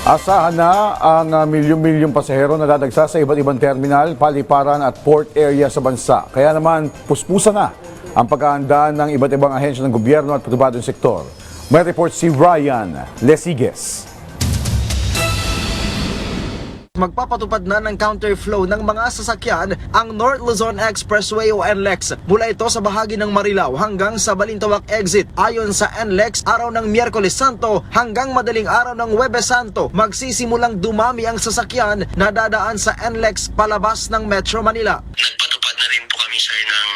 Asahan na ang milyong-milyong pasahero na dadagsa sa iba't ibang terminal, paliparan at port area sa bansa. Kaya naman, puspusa na ang paghahandaan ng iba't ibang ahensya ng gobyerno at pribadong sektor. May report si Ryan Lesigues. Magpapatupad na ng counterflow ng mga sasakyan ang North Luzon Expressway o NLEX mula ito sa bahagi ng Marilao hanggang sa Balintawak exit. Ayon sa NLEX, araw ng Miyerkules Santo hanggang madaling araw ng Huwebes Santo, magsisimulang dumami ang sasakyan na dadaan sa NLEX palabas ng Metro Manila. Nagpatupad na rin po kami, sir, ng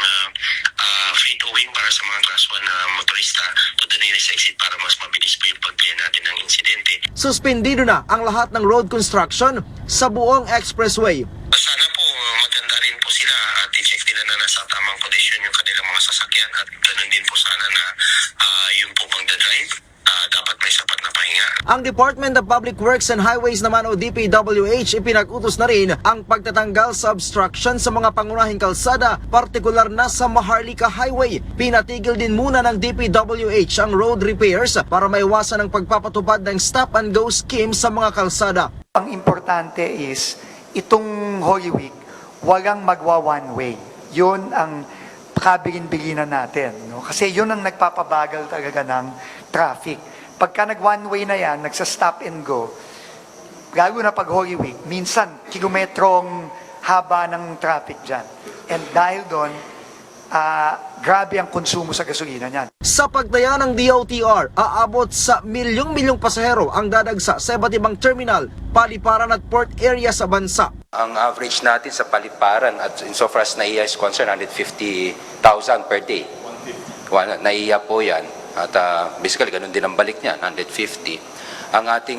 free towing para sa mga class 1 na motorista to the nearest exit para mas mabilis po yung pag-clear natin ng insidente. Suspendido na ang lahat ng road construction sa buong expressway. Sana po maganda rin po sila at i-check nila na nasa tamang kondisyon yung kanilang mga sasakyan at ganoon din po sana na yung po pagdadrive dapat may sapat na pahinga. Ang Department of Public Works and Highways naman o DPWH ipinag-utos na rin ang pagtatanggal sa obstruction sa mga pangunahing kalsada, partikular na sa Maharlika Highway. Pinatigil din muna ng DPWH ang road repairs para maiwasan ang pagpapatupad ng stop-and-go scheme sa mga kalsada. Ang importante is, itong Holy Week, walang magwa one way. Yun ang kabilin-bilinan natin. No? Kasi yun ang nagpapabagal talaga ng traffic. Pagka nag-one way na yan, nagsa-stop and go, lalo na pag Holy Week, minsan kilometrong haba ng traffic dyan. And dahil doon, grabe ang konsumo sa gasolina niyan. Sa pagtaya ng DOTR, aabot sa milyong-milyong pasahero ang dadagsa sa iba't ibang terminal, paliparan at port area sa bansa. Ang average natin sa paliparan at insofar as NAIA is concerned, 150,000 per day. NAIA po yan. At basically, ganun din ang balik niya, 150. Ang ating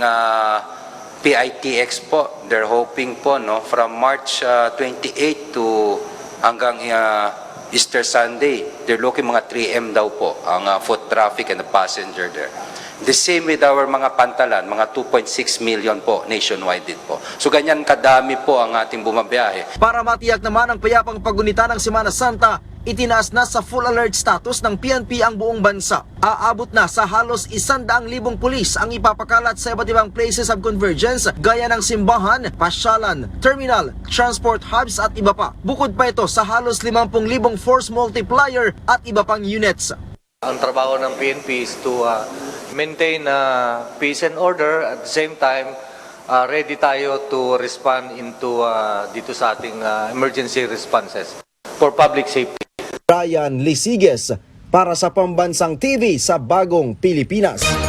PITX po, they're hoping po, no, from March 28 to hanggang Easter Sunday, they're looking mga 3M daw po, ang foot traffic and the passenger there. The same with our mga pantalan, mga 2.6 million po nationwide din po. So ganyan kadami po ang ating bumabiyahe. Para matiyak naman ang payapang paggunita ng Semana Santa, itinaas na sa full alert status ng PNP ang buong bansa. Aabot na sa halos 100,000 pulis ang ipapakalat sa iba't ibang places of convergence gaya ng simbahan, pasyalan, terminal, transport hubs at iba pa. Bukod pa ito sa halos 50,000 force multiplier at iba pang units. Ang trabaho ng PNP is to maintain peace and order. At the same time, ready tayo to respond into dito sa ating emergency responses for public safety. Ryan Lesigues para sa Pambansang TV sa Bagong Pilipinas.